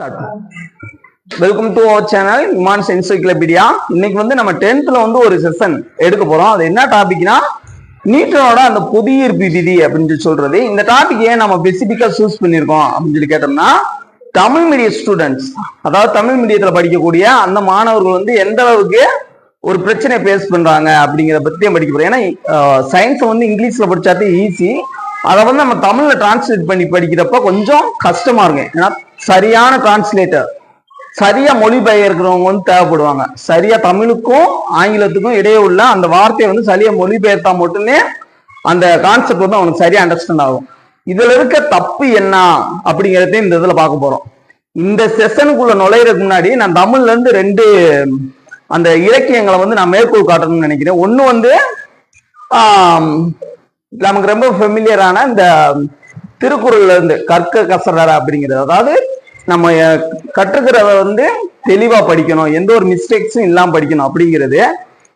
Welcome to our channel Iman's encyclopedia. இன்னைக்கு வந்து நம்ம 10th ஒரு செஷன் எடுக்க போறோம். அது என்ன டாபிக்னா நியூட்டனோட அந்த புவியீர்ப்பு விதி அப்படின்னு சொல்றது. இந்த டாபிக் ஏன் நம்ம ஸ்பெசிபிக்கா சூஸ் பண்ணிருக்கோம் அப்படின்னு சொல்லி கேட்டோம்னா, தமிழ் மீடியம் ஸ்டூடெண்ட்ஸ், அதாவது தமிழ் மீடியத்துல படிக்கக்கூடிய அந்த மாணவர்கள் வந்து எந்த அளவுக்கு ஒரு பிரச்சனையை ஃபேஸ் பண்றாங்க அப்படிங்கிறத பத்தியும் படிக்க போறோம். ஏன்னா சயின்ஸை வந்து இங்கிலீஷ்ல படிச்சாலே ஈஸி, அதை வந்து நம்ம தமிழ்ல டிரான்ஸ்லேட் பண்ணி படிக்கிறப்ப கொஞ்சம் கஷ்டமா இருக்கும். ஏன்னா சரியான டிரான்ஸ்லேட்டர், சரியா மொழிபெயர்க்கிறவங்க வந்து தேவைப்படுவாங்க. சரியா தமிழுக்கும் ஆங்கிலத்துக்கும் இடையே உள்ள அந்த வார்த்தையை வந்து சரியா மொழிபெயர்த்தா மட்டுமே அந்த கான்செப்ட் வந்து அவனுக்கு சரியா அண்டர்ஸ்டாண்ட் ஆகும். இதுல இருக்க தப்பு என்ன அப்படிங்கிறதையும் இந்த இதுல பார்க்க போறோம். இந்த செஷனுக்குள்ள நுழையிறதுக்கு முன்னாடி நான் தமிழ்ல இருந்து 2 அந்த இலக்கியங்களை வந்து நான் மேற்கோள் காட்டணும்னு நினைக்கிறேன். ஒண்ணு வந்து நமக்கு ரொம்ப ஃபெமிலியரான இந்த திருக்குறள்ல இருந்து கற்க கசடற அப்படிங்கிறது, அதாவது நம்ம கற்றுக்கிறத வந்து தெளிவா படிக்கணும், எந்த ஒரு மிஸ்டேக்ஸும் இல்லாம படிக்கணும் அப்படிங்கிறது.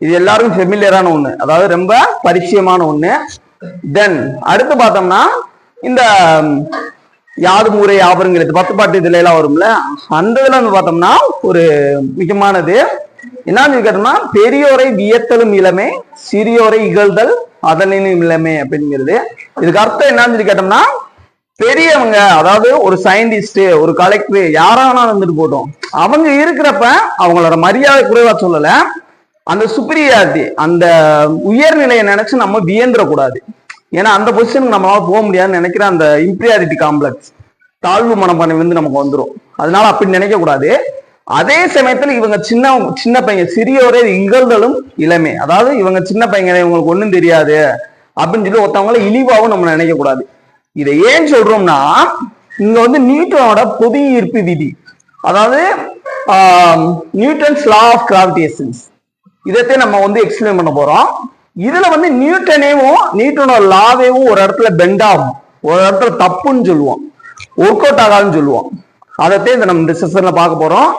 இது எல்லாருக்கும் ஃபெமிலியரான ஒண்ணு, அதாவது ரொம்ப பரிச்சயமான ஒண்ணு. தென் அடுத்து பார்த்தோம்னா இந்த யாது முறை ஆபருங்கிறது 10 பாட்டு இதுல எல்லாம் வரும்ல, அந்த இதுல வந்து பார்த்தோம்னா ஒரு முக்கியமானது என்னன்னு கேட்டோம்னா, பெரியோரை வியத்தலும் இளமே, சிறியோரை இகழ்தல் அதனின் இளமே அப்படிங்கிறது. இதுக்கு அர்த்தம் என்னன்னு சொல்லி கேட்டோம்னா, பெரியவங்க, அதாவது ஒரு சயின்டிஸ்ட், ஒரு கலெக்டர், யாரானாலும் இருந்துட்டு போட்டோம், அவங்க இருக்கிறப்ப அவங்களோட மரியாதை குறைவா சொல்லல, அந்த சுப்பீரியாரிட்டி, அந்த உயர்நிலையை நினைச்சு நம்ம வியந்துடக்கூடாது. ஏன்னா அந்த பொசிஷனுக்கு நம்மளால போக முடியாதுன்னு நினைக்கிற அந்த இன்ஃபீரியாரிட்டி காம்ப்ளெக்ஸ், தாழ்வு மனப்பான்மை வந்து நமக்கு வந்துடும். அதனால அப்படி நினைக்க கூடாது. அதே சமயத்துல இவங்க சின்ன பையன், சிறியோரே இகழ்தலும் இளமே, அதாவது இவங்க சின்ன பையன், இவங்களுக்கு ஒண்ணும் தெரியாது அப்படின்னு சொல்லி ஒருத்தவங்கள இழிவாகவும் நம்ம நினைக்க கூடாது. இதை ஏன் சொல்றோம்னா, இங்க வந்து நியூட்டனோட புவியீர்ப்பு விதி, அதாவது நியூட்டன்ஸ் லா ஆஃப் கிராவிடேஷன்ஸ், இதைத்தான் நம்ம வந்து எக்ஸ்பிளைன் பண்ண போறோம். இதுல வந்து நியூட்டனோட லாவேவும் ஒரு இடத்துல பெண்ட் ஆகும், ஒரு இடத்துல தப்புன்னு சொல்லுவோம், ஒர்க் அவுட் ஆகாதுன்னு சொல்லுவோம். அதைத்தான் நம்ம இந்த செஷன்ல பார்க்க போறோம்.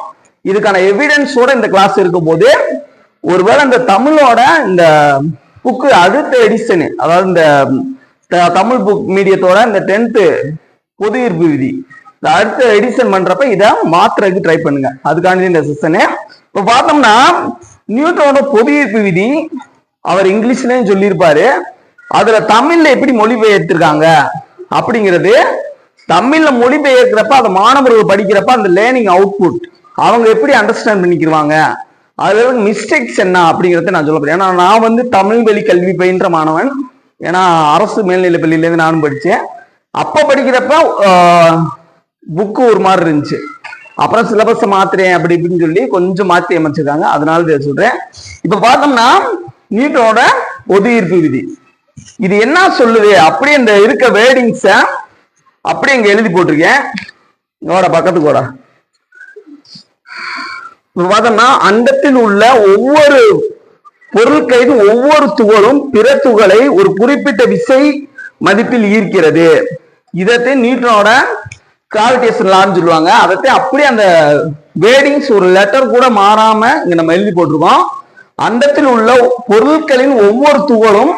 இதுக்கான எவிடன்ஸோட இந்த கிளாஸ் இருக்கும் போது, ஒருவேளை இந்த தமிழோட இந்த புக்கு அடுத்த எடிஷனு, அதாவது இந்த தமிழ் புக் மீடியத்தோட இந்த 10th பொது ஈர்ப்பு விதி அடுத்த எடிஷன் பண்றப்ப இதை மாத்துறதுக்கு ட்ரை பண்ணுங்க. அதுக்காண்டி இந்த செஷனு. இப்ப பார்த்தோம்னா நியூட்டனோட பொது ஈர்ப்பு விதி அவர் இங்கிலீஷ்லயும் சொல்லியிருப்பாரு. அதுல தமிழ்ல எப்படி மொழிபெயர்த்திருக்காங்க அப்படிங்கிறது, தமிழ்ல மொழிபெயர்க்கிறப்ப அந்த மாணவர்கள் படிக்கிறப்ப அந்த லேர்னிங் அவுட்புட் அவங்க எப்படி அண்டர்ஸ்டாண்ட் பண்ணிக்குவாங்க, அதுல மிஸ்டேக்ஸ் என்ன அப்படிங்கிறத நான் சொல்ல போறேன். ஏன்னா நான் வந்து தமிழ் வழி கல்வி பயின்ற மாணவன். ஏன்னா அரசு மேல்நிலை பள்ளியிலேருந்து நானும் படித்தேன். அப்போ படிக்கிறப்ப புக்கு ஒரு மாதிரி இருந்துச்சு, அப்புறம் சிலபஸ் மாத்துறேன் அப்படி இப்படின்னு சொல்லி கொஞ்சம் மாற்றி அமைச்சிருக்காங்க. அதனால இதை சொல்றேன். இப்ப பார்த்தோம்னா நியூட்டனோட பொது ஈர்ப்பு விதி இது என்ன சொல்லுது, அப்படியே இந்த இருக்க வேர்டிங்ஸ அப்படியே இங்க எழுதி போட்டிருக்கேன். இதோட பக்கத்துக்கு கூட இப்ப பார்த்தோம்னா, அண்டத்தில் உள்ள ஒவ்வொரு பொருட்களின் ஒவ்வொரு துகளும் பிற துகளை ஒரு குறிப்பிட்ட விசை மதிப்பில் ஈர்க்கிறது. இதைத்தான் நியூட்டனோட கிராவிடேஷன் லான்னு சொல்லுவாங்க. அதைத்தான் அப்படியே அந்த வேர்டிங்ஸ் ஒரு லெட்டர் கூட மாறாம இங்க நம்ம எழுதி போட்டிருக்கோம். அண்டத்தில் உள்ள பொருட்களின் ஒவ்வொரு துகளும்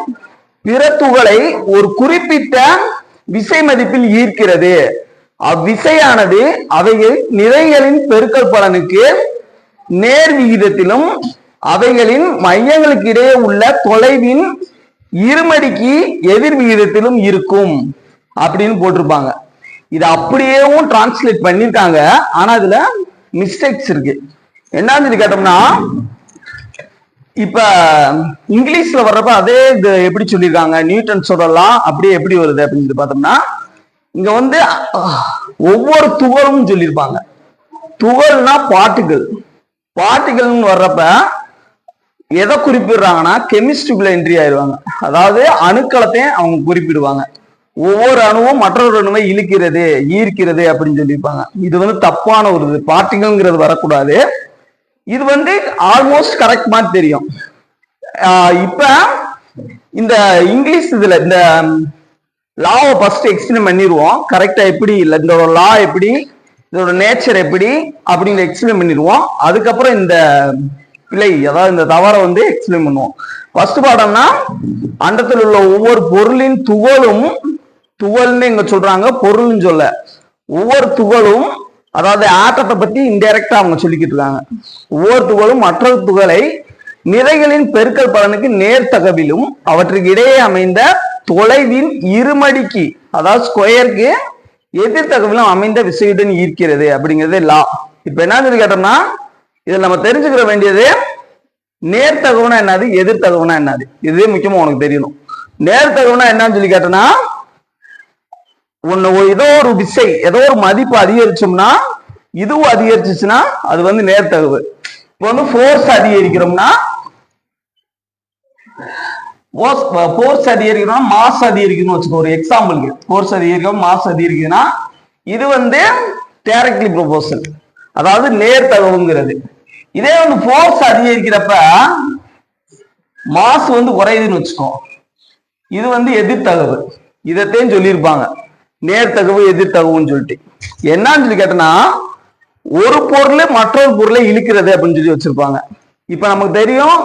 பிற துகளை ஒரு குறிப்பிட்ட விசை மதிப்பில் ஈர்க்கிறது. அவ்விசையானது அவைகள் நிறைகளின் பெருக்கல் பலனுக்கு நேர் விகிதத்திலும் அவைகளின் மையங்களுக்கு இடையே உள்ள தொலைவின் இருமடிக்கு எதிர் விகிதத்திலும் இருக்கும் அப்படின்னு போட்டிருப்பாங்க. இது அப்படியேவும் டிரான்ஸ்லேட் பண்ணிருக்காங்க. ஆனா இதுல மிஸ்டேக்ஸ் இருக்கு. என்னன்னு கேட்டோம்னா, இப்ப இங்கிலீஷ்ல வர்றப்ப அதே இது எப்படி சொல்லியிருக்காங்க, நியூட்டன் சொல்லலாம் அப்படியே எப்படி வருது அப்படின்னு பார்த்தோம்னா, இங்க வந்து ஒவ்வொரு துகளும் சொல்லியிருப்பாங்க. துகள்னா பார்ட்டிகள்னு வர்றப்ப எதை குறிப்பிடுறாங்கன்னா கெமிஸ்ட்ரிக்குள்ள என்ட்ரி ஆயிடுவாங்க. அதாவது அணுக்களத்தையும் அவங்க குறிப்பிடுவாங்க. ஒவ்வொரு அணுவும் மற்றொரு அணுவை இழுக்கிறது, ஈர்க்கிறது அப்படின்னு சொல்லியிருப்பாங்க. இது வந்து தப்பான ஒரு இது, பார்ட்டிகள்ங்கிறது வரக்கூடாது. இது வந்து ஆல்மோஸ்ட் கரெக்ட் மாதிரி தெரியும். இப்ப இந்த இங்கிலீஷ் இதுல இந்த லாவை ஃபர்ஸ்ட் எக்ஸ்பிளைன் பண்ணிடுவோம். கரெக்டா எப்படி இல்லை, இந்த லா எப்படி, இதோட நேச்சர் எப்படி அப்படிங்கிற எக்ஸ்பிளைன் பண்ணிடுவோம். அதுக்கப்புறம் இந்த பிழை, அதாவது இந்த தவறை வந்து எக்ஸ்பிளைன் பண்ணுவோம். ஃபர்ஸ்ட் பாடம்னா, அண்டத்தில் உள்ள ஒவ்வொரு பொருளின் துகளும், துகள்னு இங்க சொல்றாங்க, பொருள்னு சொல்ல, ஒவ்வொரு துகளும் அதாவது ஆட்டத்தை பத்தி இன்டைரக்டா அவங்க சொல்லிக்கிட்டு இருக்காங்க. ஒவ்வொரு துகளும் மற்றொரு துகளை நிறைகளின் பெருக்கல் பலனுக்கு நேர்த்தகவிலும் அவற்றுக்கு இடையே அமைந்த தொலைவின் இருமடிக்கு அதாவது ஸ்கொயருக்கு எதிர்த்தகவிலும் அமைந்த விசையுடன் ஈர்க்கிறது அப்படிங்கிறது லா. இப்ப என்ன சொல்லி கேட்டோம்னா இதில் நம்ம தெரிஞ்சுக்கிற வேண்டியது நேர்த்தகவுனா என்னது, எதிர்த்தகவுனா என்னது, இதுவே முக்கியமா உனக்கு தெரியணும். நேர்த்தகவுனா என்னன்னு சொல்லி கேட்டோம்னா ஒன்னு ஏதோ ஒரு விசை ஏதோ ஒரு மதிப்பு அதிகரிச்சோம்னா இதுவும் அதிகரிச்சுன்னா அது வந்து நேர்த்தகவு. இப்போ வந்து ஃபோர்ஸ் அதிகரிக்கிறோம்னா ஃபோர்ஸ் அதிகரிக்கணும்னா மாஸ் அதிகரிக்கணும்னு வச்சுக்கோ. ஒரு எக்ஸாம்பிளுக்கு ஃபோர்ஸ் அதிகரிக்கும் மாஸ் அதிகரிக்குதுன்னா இது வந்து டைரக்ட்லி ப்ரொபோஷனல், அதாவது நேர்த்தகவுங்கிறது. இதே வந்து ஃபோர்ஸ் அதிகரிக்கிறப்ப மாஸ் வந்து குறையுதுன்னு வச்சுக்கோ, இது வந்து எதிர்த்தகவு. இதைத்தையும் சொல்லியிருப்பாங்க நேர்த்தகவு எதிர்த்தகவுன்னு சொல்லிட்டு. என்னன்னு சொல்லி கேட்டோம்னா ஒரு பொருள் மற்றொரு பொருளை இழுக்கிறது அப்படின்னு சொல்லி வச்சிருப்பாங்க. இப்ப நமக்கு தெரியும்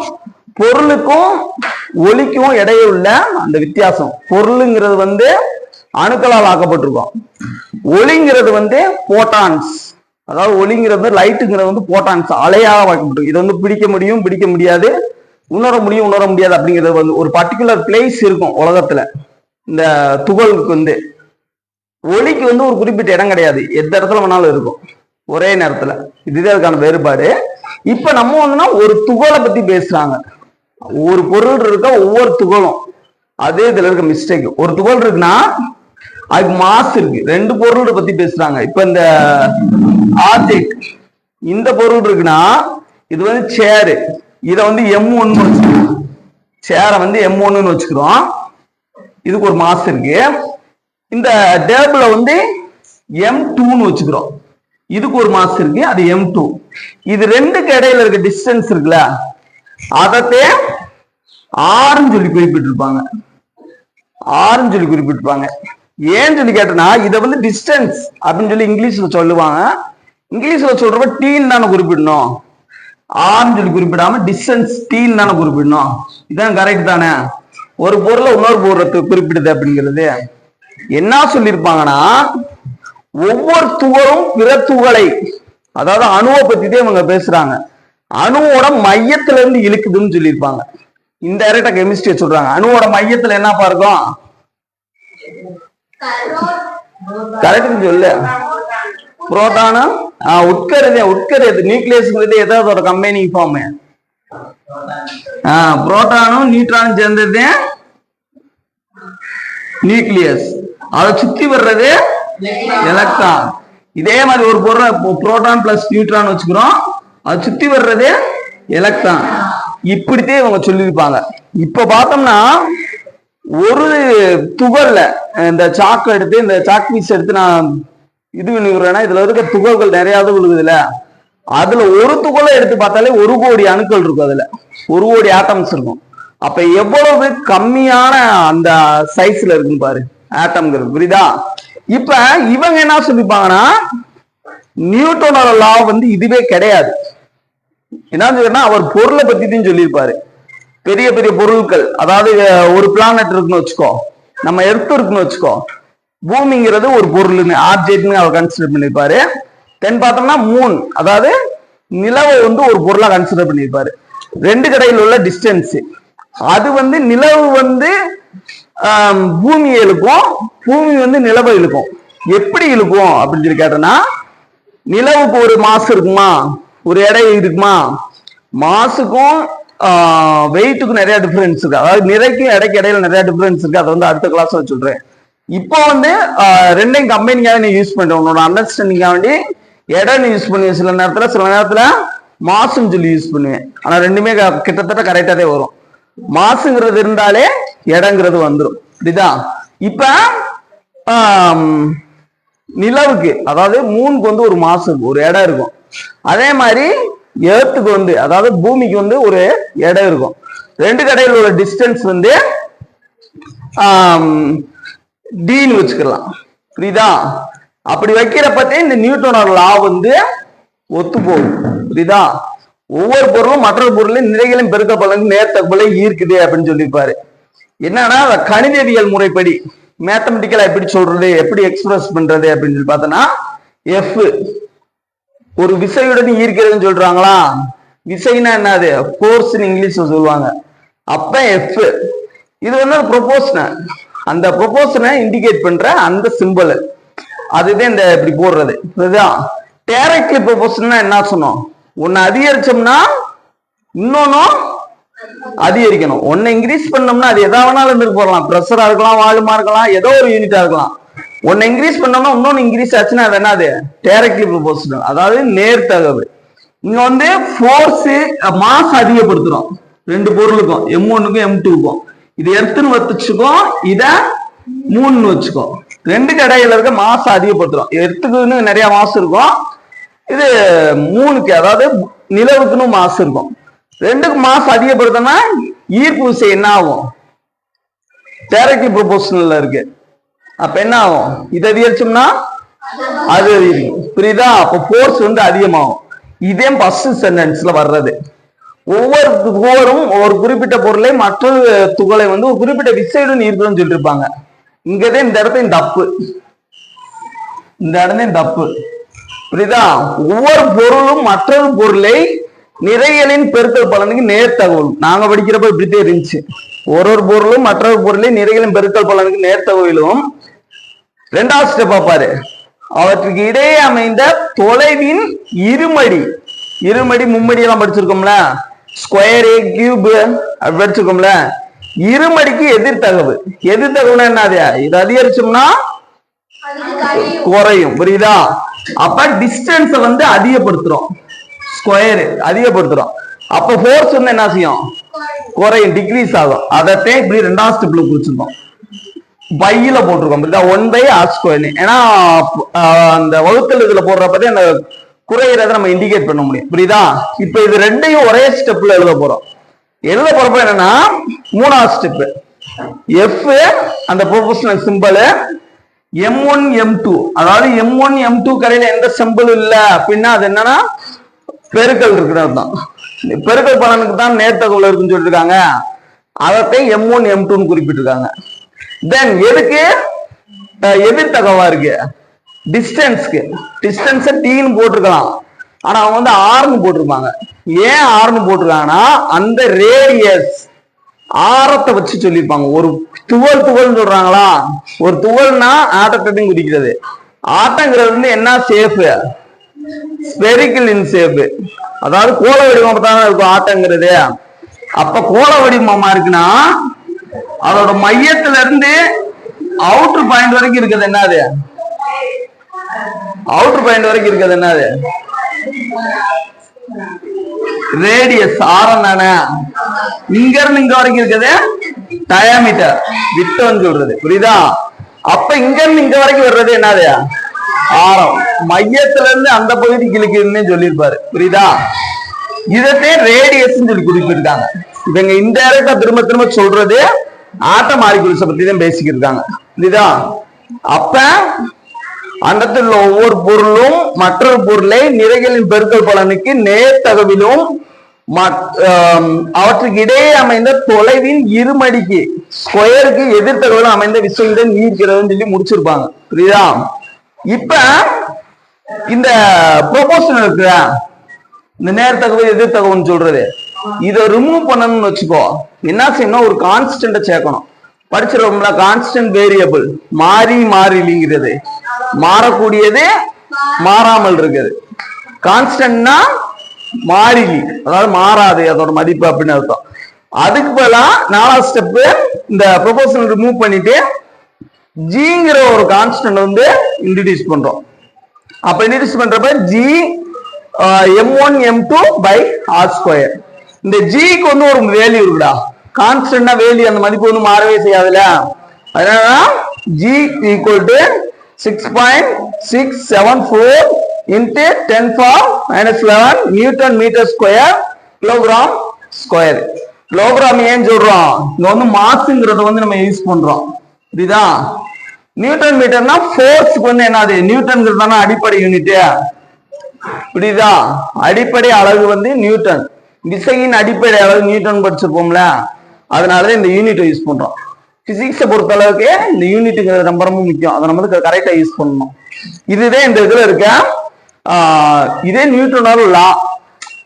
பொருளுக்கும் ஒலிக்கும் இடையே உள்ள அந்த வித்தியாசம். பொருளுங்கிறது வந்து அணுக்களால் ஆக்கப்பட்டிருக்கும், ஒளிங்கிறது வந்து போட்டான்ஸ், அதாவது ஒளிங்கிறது லைட்டுங்கிறது வந்து போட்டான்ஸ் அலையாக ஆக்கப்பட்டிருக்கும். இது வந்து பிடிக்க முடியும் பிடிக்க முடியாது, உணர முடியும் உணர முடியாது அப்படிங்கிறது வந்து ஒரு பர்டிகுலர் பிளேஸ் இருக்கும் உலகத்துல. இந்த துகளுக்கு வந்து ஒளிக்கு வந்து ஒரு குறிப்பிட்ட இடம் கிடையாது, எந்த இடத்துல வேணாலும் இருக்கும் ஒரே நேரத்துல. இதுதான் அதுக்கான வேறுபாடு. இப்ப நம்ம வந்துன்னா ஒரு துகளை பத்தி பேசுறாங்க. ஒரு பொருள் இருக்க ஒவ்வொரு துகளும் அதே இதுல இருக்க மிஸ்டேக். ஒரு துகள் இருக்குன்னா அதுக்கு மாஸ் இருக்கு. ரெண்டு பொருள் பத்தி பேசுறாங்க. இப்ப இந்த ஆப்ஜெக்ட் இந்த பொருள் இருக்குன்னா இது வந்து சேரு, இதை வந்து M1 வச்சுக்கிறோம், சேரை வந்து M1 வச்சுக்கிறோம், இதுக்கு ஒரு மாஸ் இருக்கு. இந்த டேபிள வந்து M2 வச்சுக்கிறோம், இதுக்கு ஒரு மாஸ் இருக்கு, அது M2. இது ரெண்டுக்கு இடையில இருக்க டிஸ்டன்ஸ் இருக்குல்ல அதத்தே ஆறுன்னு சொல்லி குறிப்பிட்டிருப்பாங்க. ஆறுன்னு சொல்லி குறிப்பிட்டிருப்பாங்க. ஏன்னு சொல்லி கேட்டனா இதை வந்து டிஸ்டன்ஸ் அப்படின்னு சொல்லி இங்கிலீஷ்ல சொல்லுவாங்க. இங்கிலீஷ்ல சொல்றப்ப டீன்னு தானே குறிப்பிடணும், ஆறுன்னு சொல்லி குறிப்பிடாம டிஸ்டன்ஸ் டீன்னு தானே குறிப்பிடணும். இதான் கரெக்ட் தானே. ஒரு பொருளை இன்னொரு பொருளை குறிப்பிடுது அப்படிங்கிறது என்ன சொல்லியிருப்பாங்கன்னா ஒவ்வொரு துகளும் பிற துகளை, அதாவது அணுவை பத்தி தான் இவங்க பேசுறாங்க, அணுவோட மையத்துல இருந்து இழுக்குதுன்னு சொல்லியிருப்பாங்க. இன்டைரக்டா கெமிஸ்ட்ரி சொல்றாங்க. அணுவோட மையத்துல என்னப்பா இருக்கும், கரெக்ட் சொல்லு, புரோட்டானா உட்கருது நியூக்ளியஸ்ங்கிறது ஏதாவது ஒரு கம்பைனிங் ஃபார்ம். புரோட்டானும் நியூட்ரானும் சேர்ந்தது நியூக்ளியஸ், அதை சுத்தி வர்றது எலக்ட்ரான். இதே மாதிரி ஒரு பொருள் புரோட்டான் பிளஸ் நியூட்ரான் வச்சுக்கிறோம், அது சுத்தி வர்றது எலக்ட்ரான். இப்படித்தே இவங்க சொல்லியிருப்பாங்க. இப்ப பார்த்தோம்னா ஒரு துகள்ல இந்த சாக்கு எடுத்து இந்த சாக் பீஸ் எடுத்து நான் இது பண்ணுகிறேன்னா இதுல இருக்க துகள்கள் நிறையாவது விழுகுதுல, அதுல ஒரு துகளை எடுத்து பார்த்தாலே 1 கோடி அணுக்கள் இருக்கும், அதுல 1 கோடி ஆட்டம்ஸ் இருக்கும். அப்ப எவ்வளவு கம்மியான அந்த சைஸ்ல இருக்குன்னு பாரு ஆட்டம்ங்கிறது, புரியுதா? இப்ப இவங்க என்ன சொல்லிப்பாங்கன்னா நியூட்டனோட லா வந்து இதுவே கிடையாது. என்ன சொல்றேன்னா அவர் பொருளை பத்தி தான் சொல்லியிருப்பாரு. பெரிய பெரிய பொருட்கள், அதாவது ஒரு பிளானட் இருக்குன்னு வச்சுக்கோ, நம்ம எர்த் இருக்குன்னு வச்சுக்கோ, பூமிங்கிறது ஒரு பொருள்னு ஆப்ஜெக்ட்னு அவர் கன்சிடர் பண்ணியிருப்பாரு. தென் பார்த்தோம்னா மூன், அதாவது நிலவை வந்து ஒரு பொருளா கன்சிடர் பண்ணியிருப்பாரு. ரெண்டு கடையில் உள்ள டிஸ்டன்ஸ், அது வந்து நிலவு வந்து பூமியை இழுக்கும், பூமி வந்து நிலவை இழுக்கும். எப்படி இழுக்கும் அப்படின்னு சொல்லி கேட்டோம்னா நிலவுக்கு ஒரு மாசு இருக்குமா, ஒரு எடை இருக்குமா, மாசுக்கும் வெயிட்டுக்கும் நிறைய டிஃபரன்ஸ் இருக்கு. அதாவது நிறைக்கும் எடைக்கு இடையில நிறைய டிஃபரன்ஸ் இருக்கு. அதை வந்து அடுத்த கிளாஸ்ல சொல்றேன். இப்போ வந்து ரெண்டையும் கம்பெனிக்காக நீ யூஸ் பண்ற உன்னோட அண்டர்ஸ்டாண்டிங்காக வேண்டி எடை யூஸ் பண்ணுவேன், சில நேரத்துல மாசுன்னு சொல்லி யூஸ் பண்ணுவேன். ஆனா ரெண்டுமே கிட்டத்தட்ட கரெக்டாவே வரும். மாசுங்கிறது இருந்தாலே இடங்கிறது வந்துடும், இதுதான். இப்ப நிலவுக்கு, அதாவது மூணுக்கு வந்து ஒரு மாசு ஒரு இடம் இருக்கும். அதே மாதிரி எர்த்துக்கு வந்து, அதாவது பூமிக்கு வந்து ஒரு இடம் இருக்கும். ரெண்டு கடையில் உள்ள டிஸ்டன்ஸ் வந்து டீன்னு வச்சுக்கலாம், புரியுதா? அப்படி வைக்கிறப்பத்தே இந்த நியூட்டனோட லா வந்து ஒத்து போகும், புரியுதா? ஒவ்வொரு பொருளும் மற்றொரு பொருளையும் நிறைகளையும் பெருக்க பலனுக்கு நேர்த்தகவலை ஈர்க்குது அப்படின்னு சொல்லியிருப்பாரு. என்னன்னா கணிதவியல் முறைப்படி மேத்தமெட்டிக்கலா எப்படி சொல்றது, எப்படி எக்ஸ்பிரஸ் பண்றது அப்படின்னு சொல்லி பார்த்தோன்னா எஃப் ஒரு விசையுடன் ஈர்க்கிறதுன்னு சொல்றாங்களா? விசைனா என்னது? ஃபோர்ஸ் இங்கிலீஷ் சொல்லுவாங்க. அப்ப எஃப் இது வந்து ப்ரொபோஷனல். அந்த ப்ரொபோஷனை இண்டிகேட் பண்ற அந்த சிம்பிள் அதுதான் இந்த இப்படி போடுறது. இதுதான் டைரக்ட்லி ப்ரொபோஷனா என்ன சொன்னோம்? ஒன்னு அதிகரிச்சோம்னா இன்னொன்னும் அதிகரிக்கணும். ஒன்னு இன்க்ரீஸ் பண்ணோம்னா அது எதா வேணாலும் இருந்துட்டு போடலாம். ப்ரெஷரா இருக்கலாம், வால்யூமா இருக்கலாம், ஏதோ ஒரு யூனிட்டா இருக்கலாம். ஒன்னு இன்க்ரீஸ் பண்ணோம்னா இன்னொன்னு இன்க்ரீஸ் ஆச்சுன்னா அது என்னது? டைரக்ட்லி ப்ரொபோஷனல், அதாவது நேர்த்தகவு. இங்க வந்து ஃபோர்ஸ் மாஸ் அதிகப்படுத்துறோம் ரெண்டு பொருளுக்கும், M1க்கும் M2க்கும். இது எர்த்துன்னு வச்சுக்கோ, இத 3ன்னு வச்சுக்கோ. ரெண்டு கடையில இருக்க மாச அதிகப்படுத்துறோம். எர்த்துக்குன்னு நிறைய மாசம் இருக்கும், இது 3க்கு அதாவது நிலவுக்குன்னு மாசம் இருக்கும். ரெண்டுக்கு மாசம் அதிகப்படுத்தினா ஈர்ப்பு விசை என்ன ஆகும்? டைரக்ட்லி ப்ரொபோஷனல்ல இருக்கு. அப்ப என்ன ஆகும்? இது அதிகரிச்சோம்னா அது அதிகரிக்கும். புரியுதா? அப்ப ஃபோர்ஸ் வந்து அதிகமாகும். இதே ஃபர்ஸ்ட் சென்டென்ஸ்ல வர்றது. ஒவ்வொரு துகளும் ஒரு குறிப்பிட்ட பொருளை மற்றொரு துகளை வந்து ஒரு குறிப்பிட்ட விசையுடன் ஈர்க்கணும்னு சொல்லிட்டு இருப்பாங்க. இங்கதான் இந்த இடத்துல தப்பு, இந்த இடத்துல தப்பு. புரியுதா? ஒவ்வொரு பொருளும் மற்றொரு பொருளை நிறைகளின் பெருக்கல் பலனுக்கு நேர்த்தகவல். நாங்க படிக்கிறப்ப இப்படித்தான் இருந்துச்சு. ஒரு பொருளும் மற்றொரு பொருளை நிறைகளின் பெருக்கல் பலனுக்கு நேர்த்தகவிலும். ரெண்டாவது ஸ்டெப் பாரு, அவற்றுக்கு இடையே அமைந்த தொலைவின் இருமடி. இருமடி மும்மடி எல்லாம் படிச்சிருக்கோம்ல, ஸ்கொயர் ஏ கியூப் அப்படி படிச்சிருக்கோம்ல. இருமடிக்கு எதிர்த்தகவு. எதிர்த்தகவுனா என்னது? இது அதிகரிச்சோம்னா குறையும். புரியுதா? அப்ப டிஸ்டன்ஸ் வந்து அதிகப்படுத்துறோம், ஸ்கொயர் அதிகப்படுத்துறோம். அப்ப ஃபோர்ஸ் வந்து என்ன செய்யும்? குறையும், டிக்ரீஸ் ஆகும். அதைத்தான் இப்படி ரெண்டாவது ஸ்டெப்ல குறிச்சிருக்கோம், பையில போட்டிருக்கோம். புரியுதா? 1/r². ஏன்னா அந்த வகுத்தல் இதுல போடுறப்பதே அந்த குறையிறத நம்ம இண்டிகேட் பண்ண முடியும். புரியுதா? இப்ப இது ரெண்டையும் ஒரே ஸ்டெப்ல எழுத போறோம். எழுத போறப்ப என்னன்னா மூணாவது ஸ்டெப் எஃப், அந்த ப்ரொபோஷனல் சிம்பிள் M1 M2, அதாவது M1 M2 கரையில எந்த சிம்பிள் இல்ல அப்படின்னா அது என்னன்னா பெருக்கல் இருக்கிறது தான். பெருக்கல் பலனுக்கு தான் நேர்த்தகவல் இருக்குன்னு சொல்லிட்டு இருக்காங்க. அதைத்தான் M1 M2ன்னு குறிப்பிட்டிருக்காங்க. தென் எதுக்கு எதிர்த்தகவா இருக்கு? டிஸ்டன்ஸ்க்கு. டிஸ்டன்ஸ் டீன்னு போட்டிருக்கலாம், ஆனா அவங்க வந்து ஆர்னு போட்டிருப்பாங்க. ஏன் ஆர்னு போட்டிருக்காங்கன்னா அந்த ரேடியஸ் ஆரத்தை வச்சு சொல்லியிருப்பாங்க. ஒரு துகள் சொல்றாங்களா? ஒரு துகள்னா ஆட்டத்தையும் குறிக்கிறது. ஆட்டங்கிறது வந்து என்ன சேஃப்? ஸ்பெரிக்கல் இன் சேஃப், அதாவது கோள வடிவமா தான் இருக்கும் ஆட்டங்கிறது. அப்ப கோள வடிவமா இருக்குன்னா அதோட மையத்துல இருந்து அவுட்டர் பாயிண்ட் வரைக்கும் இருக்குது என்னது? அவுட்டர் பாயிண்ட் வரைக்கும் இருக்கிறது என்னது? ரேடியஸ், ஆரம் தானே. இங்க இருந்து இங்க வரைக்கும் இருக்குது டயாமீட்டர், விட்டம்னு சொல்றது. புரியுதா? அப்ப இங்க இருந்து இங்க வரைக்கும் வர்றது என்னது? ஆரம். மையத்துல இருந்து அந்த பகுதிக்கு இழுக்குதுன்னு சொல்லியிருப்பாரு. புரியுதா? இதே ரேடியஸ் சொல்லி குறிப்பிட்டிருக்காங்க. இவங்க இன்டைரக்டா திரும்ப திரும்ப சொல்றது ஆட்டம் மாலிகுல்ஸ் பத்தி தான் பேசிக்கிட்டு இருக்காங்க. புரியுதா? அப்ப அந்த ஒவ்வொரு பொருளும் மற்றொரு பொருளை நிறைகளின் பெருக்கல் பலனுக்கு நேர்த்தகவிலும் அவற்றுக்கு இடையே அமைந்த தொலைவின் இருமடிக்கு ஸ்கொயருக்கு எதிர்த்தகவிலும் அமைந்த விசையுடன் ஈர்க்கிறதுன்னு சொல்லி முடிச்சிருப்பாங்க. புரியுதா? இப்ப இந்த ப்ரொபோஷனல் இருக்கு, இந்த நேர்த்தகவு எதிர்த்தகவுன்னு சொல்றது, இதை ரிமூவ் பண்ணணும்னு வச்சுக்கோ. என்ன செய்யணும்? ஒரு கான்ஸ்டன்ட சேர்க்கணும். படிச்சிருக்கோம்ல, கான்ஸ்டன்ட் வேரியபிள், மாறி மாறிலிங்கிறது, மாறக்கூடியது மாறாமல் இருக்குது. கான்ஸ்டன்ட்னா மாறிலி, அதாவது மாறாது அதோட மதிப்பு அப்படின்னு அர்த்தம். அதுக்கு பதிலா நாலாவது ஸ்டெப் இந்த ப்ரொபோஷனல் ரிமூவ் பண்ணிட்டு ஜிங்கிற ஒரு கான்ஸ்டன்ட் வந்து இன்ட்ரோடியூஸ் பண்றோம். அப்ப இன்ட்ரோடியூஸ் பண்றப்ப ஜி M1 M2/r². இந்த ஜிக்கு வந்து ஒரு வேல்யூ இருக்குடா. கான்ஸ்டன்ட்னா வேல்யூ, அந்த மதிப்பு வந்து மாறவே செய்யாதுல. அதனால G equal to 6.674 into 10⁻⁻11 newton metre square kilogram square. Kilogram ஏன் சொல்றோம்? இங்க வந்து மாஸ்ங்கிறத வந்து நம்ம யூஸ் பண்றோம். புரியுதா? நியூட்டன் மீட்டர்னா ஃபோர்ஸ்க்கு வந்து என்னது? நியூட்டன்ங்கிறது தானே அடிப்படை யூனிட். புரியுதா? அடிப்படை அளவு வந்து நியூட்டன், விசையின் அடிப்படை அளவு நியூட்டன் படிச்சிருப்போம்ல, அதனாலதான் இந்த யூனிட்டை யூஸ் பண்றோம். பிசிக்ஸை பொறுத்த அளவுக்கு இந்த யூனிட்டுங்கிறது ரொம்ப ரொம்ப முக்கியம். அதை நம்ம கரெக்டா யூஸ் பண்ணணும். இதுதான் இந்த இதுல இருக்க இதே நியூட்டனோட லா,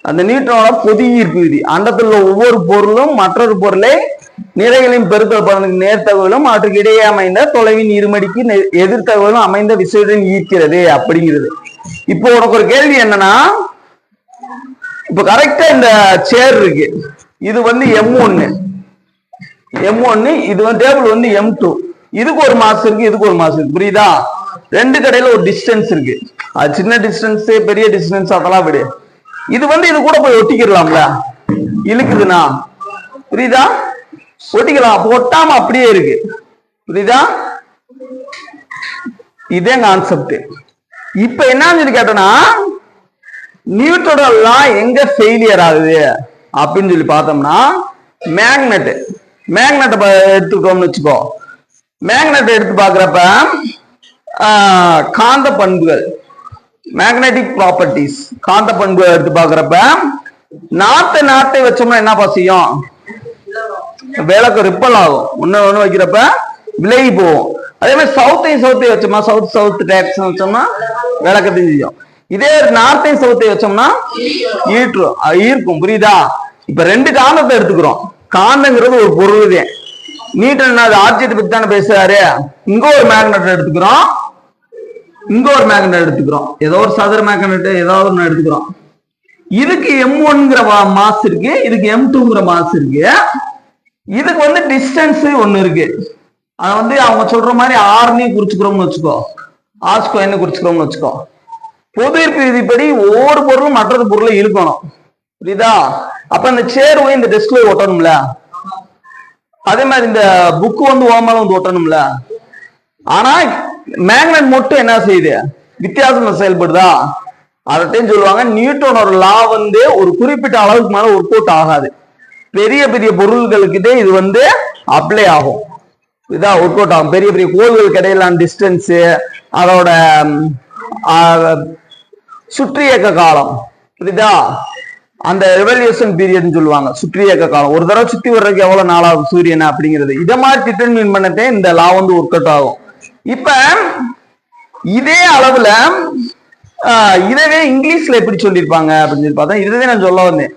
அந்த நியூட்டனோட பொது ஈர்ப்பு விதி, அண்டத்தில் உள்ள ஒவ்வொரு பொருளும் மற்றொரு பொருளை நிறைகளின் பெருக்கல் பலனுக்கு நேர்த்தகவலும் அவற்றுக்கு இடையே அமைந்த தொலைவின் இருமடிக்கு எதிர்த்தகவலும் அமைந்த விசையுடன் ஈர்க்கிறது அப்படிங்கிறது. இப்போ உனக்கு ஒரு கேள்வி என்னன்னா, இப்ப கரெக்டா இந்த சேர் இருக்கு, இது வந்து M1, இது வந்து டேபிள் வந்து M2, இதுக்கு ஒரு மாஸ் இருக்கு, இதுக்கு ஒரு மாஸ் இருக்கு, புரியுதா? ரெண்டு கடையில ஒரு டிஸ்டன்ஸ் இருக்கு, அது சின்ன டிஸ்டன்ஸ் பெரிய டிஸ்டன்ஸ் அதெல்லாம் விடு. இது வந்து இது கூட போய் ஒட்டிக்கிடலாம்ல, இழுக்குதுன்னா, புரியுதா? ஒட்டிக்கலாம், அப்ப ஒட்டாம அப்படியே இருக்கு, புரியுதா? இதே கான்செப்ட். இப்ப என்னன்னு சொல்லி கேட்டோம்னா, நியூட்டனோட லா எங்க ஃபெயிலியர் ஆகுது அப்படின்னு சொல்லி பார்த்தோம்னா, மேக்னெட் எடுத்துக்கிட்டோம்னு வச்சுக்கோ. மேக்னெட் எடுத்து பாக்குறப்ப காந்த பண்புகள், மேக்னெட்டிக் ப்ராப்பர்ட்டிஸ், காந்த பண்புகள் எடுத்து பாக்குறப்ப நாட்டை வச்சோம்னா என்னப்பா செய்யும்? விளக்கு ரிப்பல் ஆகும், ஒண்ணு வைக்கிறப்ப விலகி போகும். அதே மாதிரி சவுத்தையும் வச்சோம்னா, சவுத் டைரக்ஷன் வச்சோம்னா விளக்கத்தையும் செய்யும். இதே நார்த்தையும் சவுத்தையும் வச்சோம்னா ஈர்க்கும், புரியுதா? இப்ப ரெண்டு காந்தத்தை எடுத்துக்கிறோம். காந்தங்கிறது ஒரு பொருள் தான். நியூட்டன் ஆப்ஜெக்ட் பத்தி தானே பேசுறாரு. இங்க ஒரு மேக்னெட் எடுத்துக்கிறோம், இங்க ஒரு மேக்னெட் எடுத்துக்கிறோம், ஏதோ ஒரு சதுர மேக்னெட் ஏதாவது ஒண்ணு எடுத்துக்கிறோம். இதுக்கு M1ங்கிற மாஸ் இருக்கு, இதுக்கு M2ங்கிற மாஸ் இருக்கு. இதுக்கு வந்து டிஸ்டன்ஸ் ஒண்ணு இருக்கு, அதை வந்து அவங்க சொல்ற மாதிரி ஆர்னு குறிச்சுக்கிறோம்னு வச்சுக்கோ, ஆர் ஸ்கொயர்னு குறிச்சுக்கிறோம்னு வச்சுக்கோ. பொது ஈர்ப்பு விதிப்படி ஒவ்வொரு பொருளும் மற்றொரு பொருளை இழுக்கணும், புரியுதா? அப்ப இந்த சேர் போய் இந்த டெஸ்க்ல ஒட்டணும்ல, அதே மாதிரி இந்த புக்கு வந்து ஓமால வந்து ஒட்டணும்ல. ஆனா மேக்னெட் மட்டும் என்ன செய்யுது? வித்தியாசமா செயல்படுதா? அதைத்தான் சொல்லுவாங்க நியூட்டனோட லா வந்து ஒரு குறிப்பிட்ட அளவுக்கு மேல ஒர்க் அவுட் ஆகாது. பெரிய பெரிய பொருள்களுக்கிட்டே இது வந்து அப்ளை ஆகும், இதான் ஒர்க் அவுட் ஆகும். பெரிய பெரிய கோள்களுக்கு இடையிலான டிஸ்டன்ஸ், அதோட சுற்றியக்க காலம், புரியுதா? அந்த ரெவல்யூஷன் பீரியட்னு சொல்லுவாங்க, சுற்றியக்க காலம். ஒரு தடவை சுத்தி வர்றதுக்கு எவ்வளவு நாளாகும் சூரியன் அப்படிங்கிறது, இதை மாதிரி டிட்டர்மின் பண்ணதே இந்த லா வந்து ஒர்க் அவுட் ஆகும். இப்ப இதே அளவுல இதவே இங்கிலீஷ்ல எப்படி சொல்லியிருப்பாங்க அப்படின்னு சொல்லி பார்த்தா, இதுவே நான் சொல்ல வந்தேன்.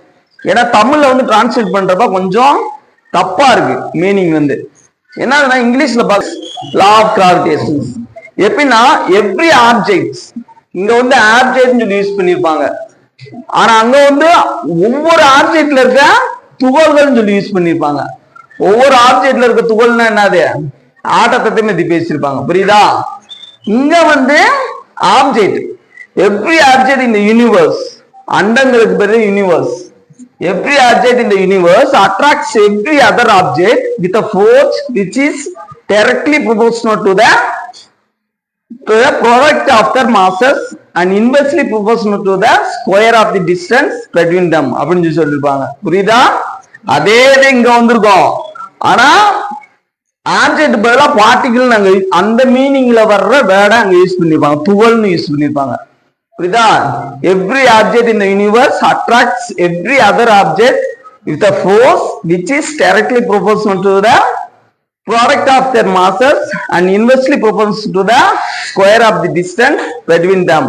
ஏன்னா தமிழ்ல வந்து டிரான்ஸ்லேட் பண்றப்ப கொஞ்சம் தப்பா இருக்கு மீனிங் வந்து. என்னதுன்னா இங்கிலீஷ்ல லா ஆஃப் கிராவிடேஷன் எப்படின்னா, எவ்ரி ஆப்ஜெக்ட், இங்க வந்து ஆப்ஜெக்ட் சொல்லி யூஸ் பண்ணிருப்பாங்க. ஆனா அங்க வந்து ஒவ்வொரு ஆப்ஜெக்ட்ல இருக்க துகள்கள் சொல்லி யூஸ் பண்ணிருப்பாங்க. ஒவ்வொரு ஆப்ஜெக்ட்ல இருக்க துகள்னா என்னது? ஆட்டத்தை பத்தி பேசியிருப்பாங்க, புரியுதா? இங்க வந்து object, every object in the universe, அண்டங்களுக்கு பேரு universe. Every object in the universe attracts every other object with a force which is directly proportional to the product of their masses and inversely proportional to the square of the distance between them அப்படின்னு சொல்லிருப்பாங்க, புரியுதா? அதே இங்க வந்திருக்கோம். ஆனா object பதிலா particle நாங்க அந்த மீனிங்ல வர்ற வேர்டை அங்க யூஸ் பண்ணிருப்பாங்க, துகள்னு யூஸ் பண்ணிருப்பாங்க, புரியுதா? Every object in the universe attracts every other object with a force which is directly proportional to the product of their masses and inversely proportional to the square of the distance between them.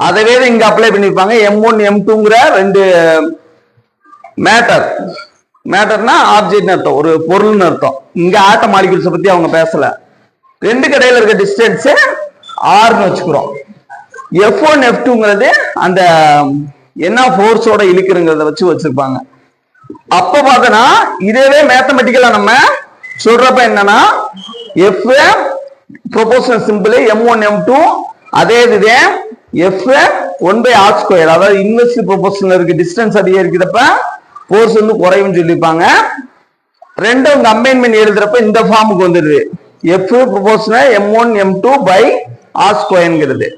அதவே இங்க apply பண்ணிருப்பாங்க. M1 M2ங்கிற ரெண்டு மேட்டர்னா ஆப்ஜெக்ட்னு அர்த்தம், ஒரு பொருள்னு அர்த்தம். இங்க ஆட்ட மாலிகுல்ஸை பத்தி அவங்க பேசல. ரெண்டு கடையில இருக்க டிஸ்டன்ஸ் ஆர்னு வச்சுக்கிறோம். F1 F2ங்கிறது அந்த என்ன ஃபோர்ஸோட இழுக்குறங்கிறத வச்சு வச்சிருப்பாங்க. அப்ப பார்த்தனா இதவே மேத்தமெட்டிக்கலா நம்ம சொல்றப்ப என்னன்னா, F proportional simple M1 M2, அதே இதுவே F 1/r², அதாவது இன்வெர்ஸ்லி ப்ரொபோர்ஷனல் இருக்கு. டிஸ்டன்ஸ் அதிகரிக்கிறப்ப ஃபோர்ஸ் வந்து குறையும் சொல்லியிருப்பாங்க. ரெண்டும் கம்பைன் பண்ணி எழுதுறப்ப இந்த ஃபார்முக்கு வந்துடுது, F ப்ரொபோர்ஷனல் M1 M2/r².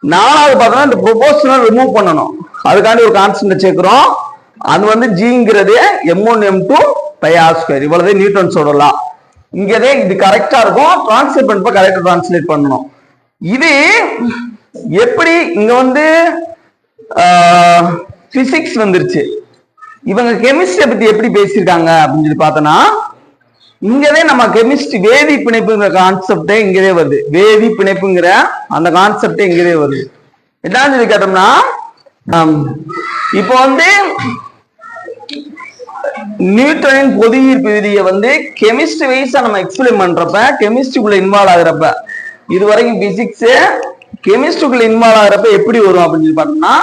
நாலாவது பார்த்தோம்னா இந்த ப்ரொபோர்ஷனல் ரிமூவ் பண்ணணும், அதுக்காண்டி ஒரு கான்ஸ்டன்ட் சேர்க்கிறோம். அது வந்து ஜிங்கிறது M1 M2/r². இவ்வளவு நியூட்டன்ஸ் சொல்லலாம். இங்கதே இது கரெக்டா இருக்கும், டிரான்ஸ்லேட் பண்ணப்ப கரெக்டா டிரான்ஸ்லேட் பண்ணணும். இது எப்படி இங்க வந்து பிசிக்ஸ் வந்துருச்சு. இவங்க கெமிஸ்ட்ரி பத்தி எப்படி பேசியிருக்காங்க அப்படின்னு சொல்லி பார்த்தோம்னா, இங்கதே நம்ம கெமிஸ்ட்ரி வேதி பிணைப்புங்கிற கான்செப்டே இங்கதே வருது. வேதி பிணைப்புங்கிற அந்த கான்செப்டே இங்கதே வருது. என்னன்னு சொல்லி கேட்டோம்னா, இப்போ வந்து நியூட்டனின் பொது ஈர்ப்பு விதியை வந்து கெமிஸ்ட்ரி வைஸா நம்ம எக்ஸ்பிளைன் பண்றப்ப கெமிஸ்ட்ரிக்குள்ள இன்வால்வ் ஆகுறப்ப இது வரைக்கும் பிசிக்ஸ் கெமிஸ்ட்ரிக்குள்ள இன்வால்வ் ஆகுறப்ப எப்படி வரும் அப்படின்னு சொல்லி பார்த்தோம்னா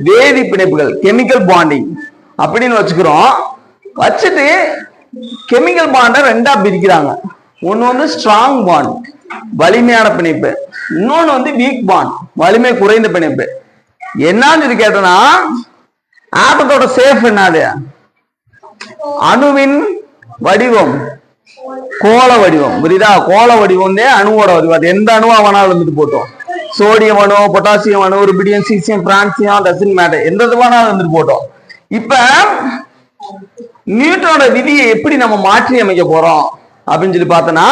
வேதி பிணைப்புகள் கெமிக்கல் பாண்டிங் அப்படின்னு வச்சுக்கிறோம். வச்சுட்டு கெமிக்கல் பாண்டை ரெண்டா பிரிக்கிறாங்க. ஒன்னு வந்து ஸ்ட்ராங் பாண்ட் வலிமையான பிணைப்பு, இன்னொன்னு வந்து வீக் பாண்ட் வலிமை குறைந்த பிணைப்பு. என்னன்னு சொல்லி கேட்டோம்னா ஆட்டத்தோட சேஃப் என்னது? அணுவின் வடிவம் கோள வடிவம். புரியுதா? கோள வடிவம் அணுவோட வடிவம். அது எந்த அணுவா வேணாலும் இருந்துட்டு போட்டோம். சோடியம் அணு, பொட்டாசியம் அணு, rubidium, caesium, francium, dozen matter எந்த வேணாலும் இருந்துட்டு போட்டோம். இப்ப நியூட்டனோட விதியை எப்படி நம்ம மாற்றி அமைக்க போறோம் அப்படின்னு சொல்லி பார்த்தோம்னா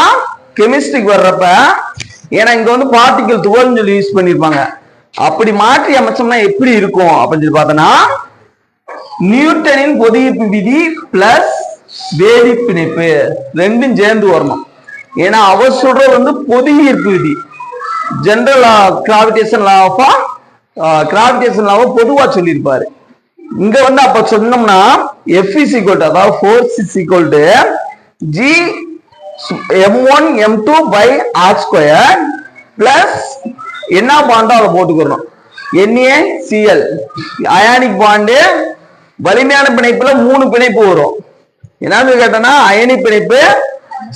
கெமிஸ்ட்ரிக்கு வர்றப்ப, ஏன்னா இங்க வந்து பார்ட்டிகல் துகள்னு சொல்லி யூஸ் பண்ணிருப்பாங்க. அப்படி மாற்றி அமைச்சோம்னா எப்படி இருக்கும் அப்படின்னு சொல்லி பார்த்தோம்னா நியூட்டனின் பொது ஈர்ப்பு விதி பிளஸ் வேதி பிணைப்பு ரெண்டும் சேர்ந்து வரணும். ஏன்னா அவர் சொல்றது வந்து பொது ஈர்ப்பு விதி, ஜெனரல் கிராவிடேஷன் லாவை பொதுவா சொல்லியிருப்பாரு. இங்க வந்து அப்ப சொன்னோம்னா F is equal to, அதாவது force is equal to G m1 m2 by r square plus என்ன பாண்டோ அதை போட்டுக்கிறோம் NaCl. அயானிக் பாண்டு வலிமையான பிணைப்புல 3 பிணைப்பு வரும். என்னன்னு கேட்டோம்னா அயனி பிணைப்பு,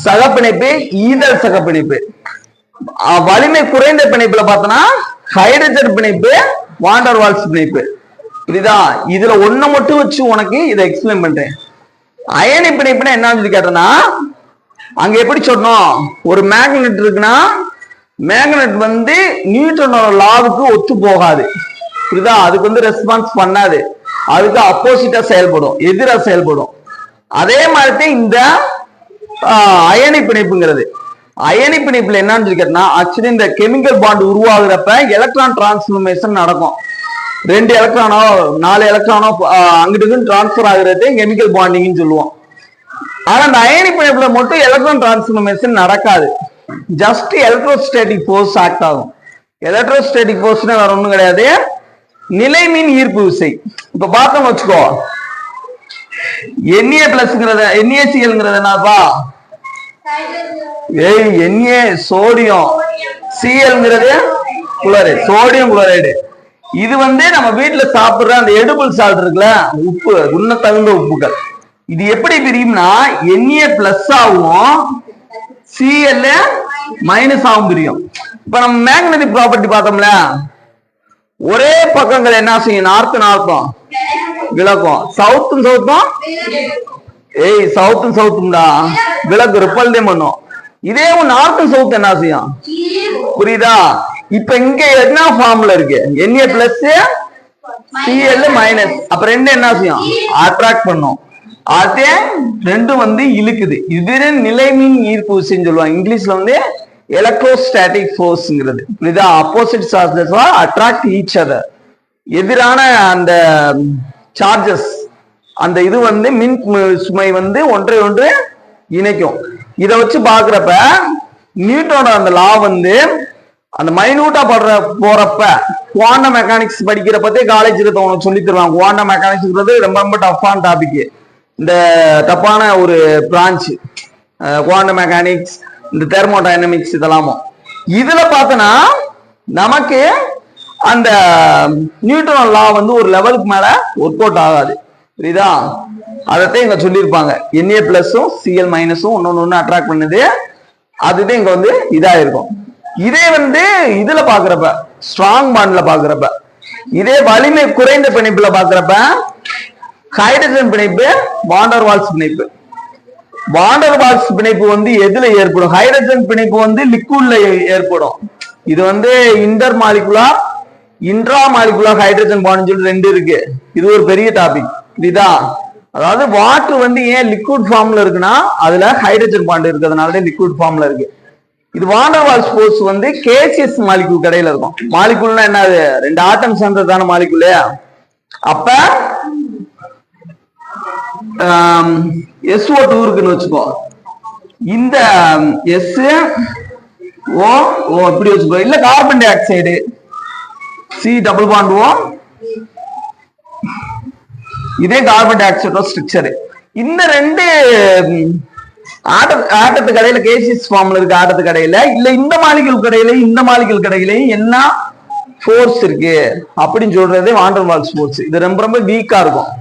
சக பிணைப்பு, ஈதல் சக பிணைப்பு. வலிமை குறைந்த பிணைப்புல பார்த்தோம்னா ஹைட்ரஜன் பிணைப்பு, வாண்டர் வால்ஸ் பிணைப்பு. புரியுதா? இதுல ஒண்ணு மட்டும் வச்சு உனக்கு இதை எக்ஸ்பிளைன் பண்றேன். அயனி பிணைப்புனா என்னன்னு சொல்லி கேட்டோம்னா அங்க எப்படி சொன்னோம், ஒரு மேக்னெட் இருக்குன்னா மேக்னெட் வந்து நியூட்டனோட லாவுக்கு ஒத்து போகாது. புரியுதா? அதுக்கு வந்து ரெஸ்பான்ஸ் பண்ணாது, அதுக்கு அப்போசிட்டா செயல்படும், எதிரா செயல்படும். அதே மாதிரி இந்த அயனி பிணைப்புங்கிறது. அயனி பிணைப்புல என்னன்னு சொல்லி கேட்டா ஆக்சுவலி இந்த கெமிக்கல் பாண்ட் உருவாகுறப்ப எலக்ட்ரான் டிரான்ஸ்ஃபர்மேஷன் நடக்கும். 2 எலக்ட்ரானோ 4 எலக்ட்ரானோ அங்கிட்டு டிரான்ஸ்பர் ஆகுறது கெமிக்கல் பாண்டிங்னு சொல்லுவோம். ஆனா அந்த அயனி பிணைப்புல மட்டும் எலக்ட்ரான் டிரான்ஸ்ஃபர்மேஷன் நடக்காது. ஜஸ்ட் எலக்ட்ரோஸ்டாட்டிக் ஃபோர்ஸ் ஆக்ட் ஆகும். எலக்ட்ரோஸ்டாட்டிக் ஃபோர்ஸ்னா வேற ஒண்ணும் கிடையாது, நிலைமின் ஈர்ப்பு விசை. இப்ப பார்த்தோம் வச்சுக்கோ, Na பிளஸ்ங்கிறத NaClங்கிறது என்னப்பா? Na சோடியம், Clங்கிறது குளோரைடு, சோடியம் குளோரைடு. இது வந்து நம்ம வீட்டுல சாப்பிடுற அந்த எடிபிள் சால்ட் இருக்குல்ல, உப்பு, உண்ண தகுந்த உப்புகள். இது எப்படி பிரியும்னா Na பிளஸ் ஆகும், Cl மைனஸ் ஆகும் பிரியும். இப்ப நம்ம மேக்னெட்டிக் ப்ராப்பர்ட்டி பார்த்தோம்ல, ஒரே பக்கங்கள் என்ன செய்யும்? நார்த்தும் விளக்கும், சவுத்தும் சவுத்தும்டா விளக்கு ரிப்பல் தான் பண்ணும். இதே நார்த்தும் சவுத் என்ன செய்யும்? புரியுதா? இப்ப இங்க என்ன ஃபார்முலா இருக்கு? Na plus Cl minus. அப்ப ரெண்டு என்ன செய்யும்? அட்ராக்ட் பண்ணும். அதே ரெண்டும் வந்து இழுக்குது. இது நிலைமின் ஈர்ப்பு விசைன்னு சொல்லுவாங்க. இங்கிலீஷ்ல வந்து எலக்ட்ரோஸ்டாட்டிக் ஃபோர்ஸ்ங்கிறது. புரியுதா? Opposite charges attract each other. எதிரான அந்த சார்ஜஸ், அந்த இது வந்து மின் சுமை வந்து ஒன்றை ஒன்று இணைக்கும். இதை வச்சு பாக்குறப்ப நியூட்டனோட அந்த லா வந்து அந்த மைனூட்டா போறப்ப குவாண்டம் மெக்கானிக்ஸ் படிக்கிறப்பதே காலேஜ்ல உனக்கு சொல்லி தருவாங்க. குவாண்டம் மெக்கானிக்ஸ்ங்கிறது ரொம்ப ரொம்ப டஃப்பான டாபிக், இந்த டஃப்பான ஒரு பிரான்ச். குவாண்டம் மெக்கானிக்ஸ், இந்த தெர்மோடைனமிக்ஸ் இதெல்லாமும். இதுல பார்த்தோன்னா நமக்கு அந்த நியூட்டன் லா வந்து ஒரு லெவலுக்கு மேல ஒர்க் அவுட் ஆகாது. புரியுதா? அதைத்தான் இங்க சொல்லியிருப்பாங்க. Na பிளஸும் Cl மைனஸும் ஒன்னு அட்ராக்ட் பண்ணுது. அதுதான் இங்க வந்து இதா இருக்கும். இதே வந்து இதுல பாக்குறப்ப ஸ்ட்ராங் பாண்ட்ல பாக்குறப்ப, இதே வலிமை குறைந்த பிணைப்புல பாக்குறப்ப ஹைட்ரஜன் பிணைப்பு, வாண்டர் வால்ஸ் பிணைப்பு. வாண்டர் வால்ஸ் பிணைப்பு வந்து எதுல ஏற்படும்? ஹைட்ரஜன் பிணைப்பு வந்து லிக்விட்ல ஏற்படும். இது வந்து inter molecular, intra molecular hydrogen bond சொல்லி 2 இருக்கு. இது ஒரு பெரிய டாபிக். புரியுதா? அதாவது வாட்டர் வந்து ஏன் லிக்விட் ஃபார்ம்ல இருக்குன்னா அதுல ஹைட்ரஜன் பாண்ட் இருக்கிறதுனால லிக்விட் ஃபார்ம்ல இருக்கு. இது வாண்டர் வால்ஸ் ஃபோர்ஸ் வந்து கேசியஸ் மாலிகுல் கடையில இருக்கும். மாலிகுல்னா என்னது? 2 ஆட்டம் சேர்ந்ததான மாலிகுல். அப்ப SO2 இருக்குன்னு வச்சுக்கோ, இந்த SO இப்படி வச்சுக்கோ. இல்ல carbon di oxide C double bond O இதே கார்பன் டை ஆக்சைடோட ஸ்ட்ரக்சர். இந்த ரெண்டு ஆட்டத்து கடையில கேசியஸ் ஃபார்ம்ல இருக்க ஆட்டத்து கடையில இல்ல இந்த மாலிகுல் கடையில இந்த மாலிகுல் கடையிலையும் என்ன ஃபோர்ஸ் இருக்கு அப்படின்னு சொல்றதே வான் டெர் வால்ஸ் ஃபோர்ஸ். இது ரொம்ப ரொம்ப வீக்கா இருக்கும்.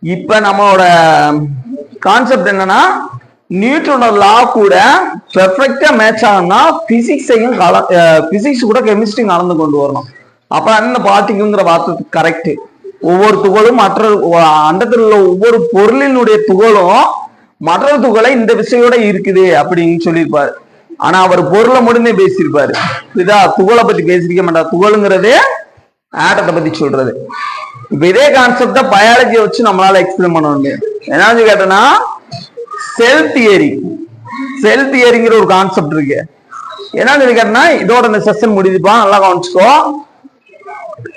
இப்ப நம்மளோட கான்செப்ட் என்னன்னா நியூட்டனோட லா கூட பெர்ஃபெக்டா மேட்ச் ஆகணும்னா பிசிக்ஸையும் பிசிக்ஸ் கூட கெமிஸ்ட்ரி கலந்து கொண்டு வரணும். அப்ப அந்த பார்ட்டிக்குங்கிற வார்த்தை கரெக்ட். ஒவ்வொரு துகளும் மற்ற அண்டத்தில் உள்ள ஒவ்வொரு பொருளினுடைய துகளும் மற்ற துகளை இந்த விசையோட இருக்குது அப்படின்னு சொல்லியிருப்பாரு. ஆனா அவர் பொருளை மட்டுமே பேசியிருப்பாரு. இதா துகளை பத்தி பேசிருக்க மாட்டார். துகள்ங்கிறதே ஆட்டத்தை பத்தி சொல்றது. இப்ப இதே கான்செப்ட பயாலஜியை வச்சு நம்மளால எக்ஸ்பிளைன் பண்ண முடியும். என்ன கேட்டோம்னா செல் தியரி. செல் தியரிங்கிற ஒரு கான்செப்ட் இருக்கு. என்ன கேட்டோம்னா இதோட இந்த செஷன் முடிஞ்சுப்பா, நல்லா கவனிச்சுக்கோ.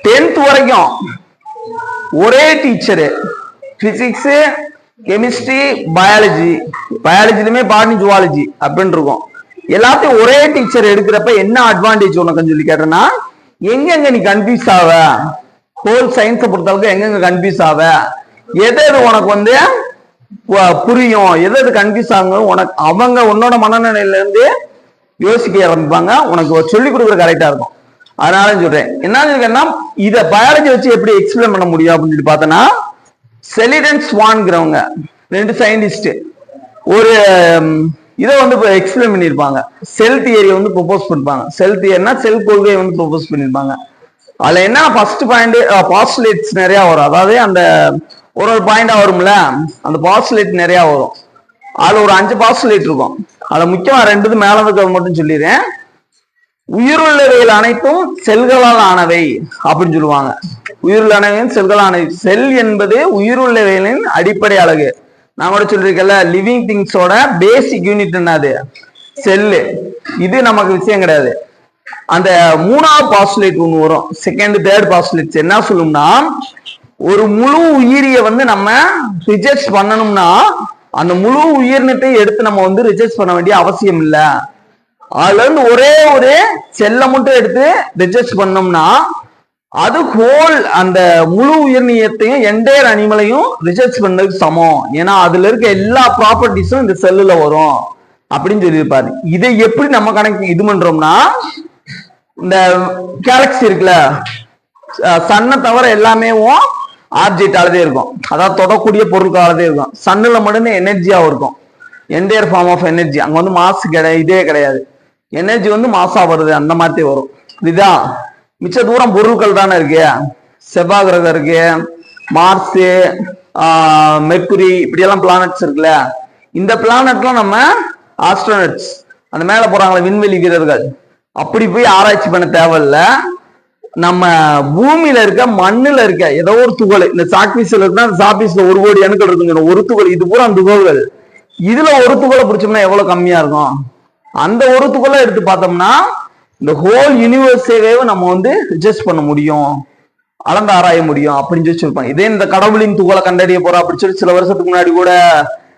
10th வரைக்கும் ஒரே டீச்சரு, பிசிக்ஸ், கெமிஸ்ட்ரி, பயாலஜி, பயாலஜிலுமே பாட்னி, ஜுவாலஜி அப்படின்னு இருக்கும். எல்லாத்தையும் ஒரே டீச்சர் எடுக்கிறப்ப என்ன அட்வான்டேஜ் உனக்குன்னு சொல்லி கேட்டேன்னா, எங்கெங்க நீ கன்ஃபியூஸ் ஆவ, ஹோல் சயின்ஸை பொறுத்தளவுக்கு எங்கெங்க கன்ஃபியூஸ் ஆவ, எது உனக்கு வந்து புரியும், எது கன்ஃபியூஸ் ஆகும் உனக்கு அவங்க உன்னோட மனநிலையில இருந்து யோசிக்க ஆரம்பிப்பாங்க. உனக்கு சொல்லி கொடுக்குற கரெக்டா இருக்கும். அதனால சொல்றேன். என்ன இத பயாலஜி வச்சு எப்படி எக்ஸ்பிளைன் பண்ண முடியும் அப்படின்னு சொல்லி பார்த்தோன்னா, செலிடன் ஸ்வான்ங்கிறவங்க ரெண்டு சயின்டிஸ்ட் ஒரு இதை வந்து எக்ஸ்பிளைன் பண்ணியிருப்பாங்க. செல் தியரியை வந்து ப்ரொபோஸ் பண்ணிருப்பாங்க. செல் தியரினா செல் கொள்கையை வந்து ப்ரொபோஸ் பண்ணிருப்பாங்க. அதுல என்ன ஃபர்ஸ்ட் பாயிண்ட் பாஸ்டுலேட்ஸ் நிறைய வரும். அதாவது அந்த ஒரு பாயிண்டா வரும்ல, அந்த பாஸ்டுலேட் நிறைய வரும். அதுல ஒரு 5 பாஸ்டுலேட் இருக்கும். அதுல முக்கியமா 2 மேல இருக்கிறது மட்டும் சொல்லிடுறேன். உயிருள்ளவைகள் அனைத்தும் செல்களால் ஆனவை அப்படின்னு சொல்லுவாங்க. உயிருள்ளவையும் செல்களானவை. செல் என்பது உயிருள்ளவைகளின் அடிப்படை அழகு. நான் கூட சொல்லிருக்கல, லிவிங் திங்ஸோட பேசிக் யூனிட் என்னது செல்லு. இது நமக்கு விஷயம் கிடையாது. அந்த 3வது பாஸ்டுலேட் ஒண்ணு வரும். 2nd 3rd பாஸ்டுலேட்ஸ் என்ன சொல்லும்னா, ஒரு முழு உயிரியை வந்து நம்ம ரிஜெக்ட் பண்ணணும்னா அந்த முழு உயிரினத்தை எடுத்து நம்ம வந்து ரிஜெக்ட் பண்ண வேண்டிய அவசியம் இல்லை. அதுல இருந்து ஒரே ஒரு செல்லை மட்டும் எடுத்து ரிஜெக்ட் பண்ணோம்னா அது ஹோல் அந்த முழு உயிரினத்தையும் என்டையர் அனிமலையும் ரிஜெக்ட் பண்ணதுக்கு சமம். ஏன்னா அதுல இருக்க எல்லா ப்ராப்பர்ட்டிஸும் இந்த செல்லுல வரும் அப்படின்னு சொல்லியிருப்பாரு. இதை எப்படி நம்ம கணக்கு இது பண்றோம்னா, இந்த கேலக்சி இருக்குல்ல, சன்னை தவிர எல்லாமே ஆப்ஜெக்டாலதே இருக்கும். அதாவது தொடக்கூடிய பொருட்காலதே இருக்கும். சன்னுல மட்டும்தான் எனர்ஜியாவும் இருக்கும். Entire form of energy. அங்க வந்து மாசு கிடையாது, இதே கிடையாது. எனர்ஜி வந்து மாசா வருது, அந்த மாதிரி வரும். இதுதான் மிச்ச தூரம் பொருட்கள் தானே இருக்கு. செவ்வாய் கிரகம் இருக்கு, மார்ஸ், மெர்குரி, இப்படியெல்லாம் பிளானட்ஸ் இருக்குல்ல. இந்த பிளானட்லாம் நம்ம ஆஸ்ட்ரோனட்ஸ், அந்த மேல போறாங்களே விண்வெளி வீரர்கள், அப்படி போய் ஆராய்ச்சி பண்ண தேவையில்ல. நம்ம பூமியில இருக்க மண்ணுல இருக்க ஏதோ ஒரு துகள், இந்த சாக்பீஸ்ல இருக்குன்னா அந்த சாக்பீஸ்ல 1 கோடி அணுக்கள் இருக்குங்க, ஒரு துகள். இது பூரா துகள்கள். இதுல ஒரு துகளை பிடிச்சோம்னா எவ்வளவு கம்மியா இருக்கும். அந்த ஒரு துகளை எடுத்து பார்த்தோம்னா இந்த ஹோல் யூனிவர்ஸேவே நம்ம வந்து ரிஜெக்ட் பண்ண முடியும், அளந்து ஆராய முடியும் அப்படின்னு சொல்லி சொல்லிருப்பாங்க. இதே இந்த கடவுளின் துகளை கண்டறிய போறோம் அப்படின்னு சொல்லி சில வருஷத்துக்கு முன்னாடி கூட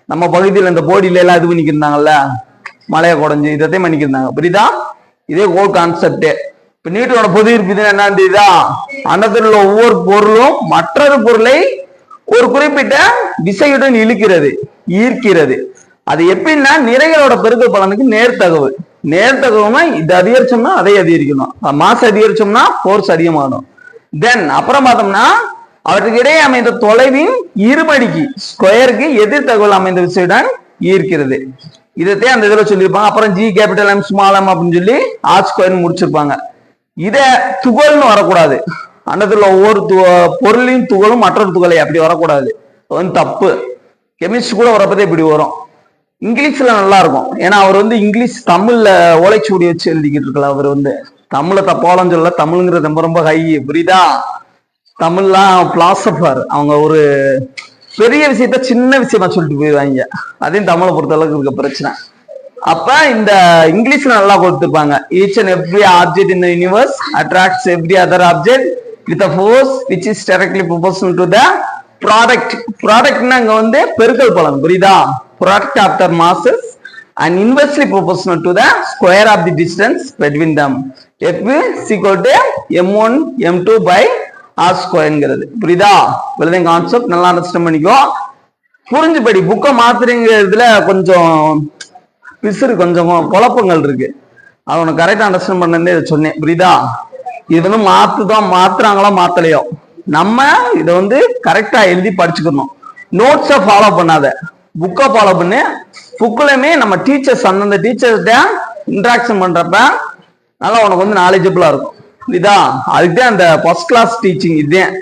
நம்ம பகுதியில் இந்த போடியில எல்லாம் இது பண்ணிக்கிருந்தாங்கல்ல, மலையை குறைஞ்சு இதத்தையும் பண்ணிக்கிருந்தாங்க. புரியுதா? இதே ஹோல் கான்செப்ட். இப்ப நியூட்டனோட பொது ஈர்ப்பு என்னன்னா, அண்டத்தில் உள்ள ஒவ்வொரு பொருளும் மற்றொரு பொருளை ஒரு குறிப்பிட்ட விசையுடன் இழுக்கிறது, ஈர்க்கிறது. அது எப்படின்னா நிறைகளோட பெருக்கல் பலனுக்கு நேர்த்தகவு. நேர்த்தகவுனா இது அதிகரிச்சோம்னா அதை அதிகரிக்கணும், மாசு அதிகரிச்சோம்னா போர்ஸ் அதிகமாகும். தென் அப்புறம் பார்த்தோம்னா அவற்றுக்கு இடையே அமைந்த தொலைவின் இருமடிக்கு ஸ்கொயருக்கு எதிர்த்தகவல் அமைந்த விசையுடன் ஈர்க்கிறது. இதைத்தான் அந்த இதுல சொல்லியிருப்பாங்க. அப்புறம் G capital M small M அப்படின்னு சொல்லி ஆர் ஸ்கொயர்னு முடிச்சிருப்பாங்க. இத துகள்னு வரக்கூடாது. அண்டத்துல ஒவ்வொரு பொருளின் துகளும் மற்றொரு துகளை அப்படி வரக்கூடாது, வந்து தப்பு. கெமிஸ்ட்ரி கூட வரப்பதே இப்படி வரும். இங்கிலீஷ்ல நல்லா இருக்கும். ஏன்னா அவர் வந்து இங்கிலீஷ் தமிழ்ல ஓலைச்சுவடி வச்சு எழுதிக்கிட்டு இருக்கல. அவர் வந்து தமிழ்ல தப்பாலும் சொல்ல, தமிழ்ங்கிறது ரொம்ப ரொம்ப ஹை. புரியுதா? தமிழ்லாம் பிலாசபர். அவங்க ஒரு பெரிய விஷயத்த சின்ன விஷயமா சொல்லிட்டு போயிடுவாங்க. அதையும் தமிழை பொறுத்த அளவுக்கு இருக்க பிரச்சனை. அப்ப இந்த இங்கிலீஷ்ல நல்லா கொடுத்துருப்பாங்க. Each and every object in the universe attracts every other object with a force which is directly proportional to the product. ப்ராடக்ட்னா அங்க வந்து பெருக்கல் பலன். புரியுதா? product after masses and inversely proportional to the square of the distance between them. F is equal to m1 m2 by r²ங்கிறது. புரியுதா? இவ்வளவுதான் concept. நல்லா understand பண்ணிக்கோ. புரிஞ்சு படி. புக்கை மாத்துறீங்கிறதுல கொஞ்சம் பிசுறு, கொஞ்சம் குழப்பங்கள் இருக்கு. அது உனக்கு கரெக்டா அண்டர்ஸ்டாண்ட் பண்ணதே இதை சொன்னேன். புரியுதா? இது வந்து மாத்துறாங்களா மாத்தலையோ, நம்ம இதை வந்து கரெக்டா எழுதி படிச்சுக்கணும். நோட்ஸை ஃபாலோ பண்ணாத, புக்கை ஃபாலோ பண்ணு. புக்குலயுமே நம்ம டீச்சர்ஸ் அந்தந்த டீச்சர்ஸ்ட இன்ட்ராக்ஷன் பண்றப்ப நல்லா உனக்கு வந்து நாலேஜபிளா இருக்கும். புரியுதா? அதுக்குதான் அந்த ஃபர்ஸ்ட் கிளாஸ் டீச்சிங். இதுதான்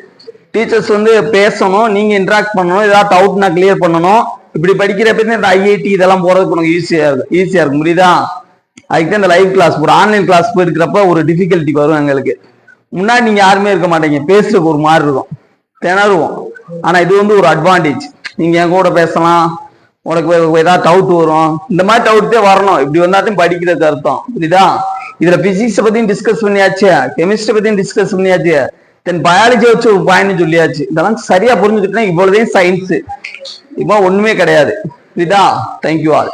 டீச்சர்ஸ் வந்து பேசணும், நீங்க இன்ட்ராக்ட் பண்ணணும், ஏதாவது டவுட்னா கிளியர் பண்ணணும். இப்படி படிக்கிறப்ப இந்த ஐஐடி இதெல்லாம் போறதுக்கு உனக்கு ஈஸியா இருக்கும். புரியுதா? அதுக்கு இந்த லைவ் கிளாஸ் போற, ஆன்லைன் கிளாஸ் போயிருக்கிறப்ப ஒரு டிஃபிகல்ட்டி வரும் எங்களுக்கு. முன்னாடி நீங்க யாருமே இருக்க மாட்டீங்க, பேசுறதுக்கு ஒரு மாதிரி இருக்கும், திணறுவோம். ஆனா இது வந்து ஒரு அட்வான்டேஜ். நீங்க என் கூட பேசலாம், உனக்கு ஏதாவது டவுட் வரும், இந்த மாதிரி டவுட்டே வரணும். இப்படி வந்தாட்டும் படிக்கிறதுக்கு அர்த்தம். புரியுதா? இதுல பிசிக்ஸ் பத்தியும் டிஸ்கஸ் பண்ணியாச்சு, கெமிஸ்ட்ரி பத்தியும் டிஸ்கஸ் பண்ணியாச்சு, தென் பயாலஜி வச்சு ஒரு பாயிண்ட் சொல்லியாச்சு. இதெல்லாம் சரியா புரிஞ்சுக்கிட்டா இவ்வளவுதான் சயின்ஸ். இப்போ ஒண்ணுமே கிடையாது. புரியுதா? Thank you all.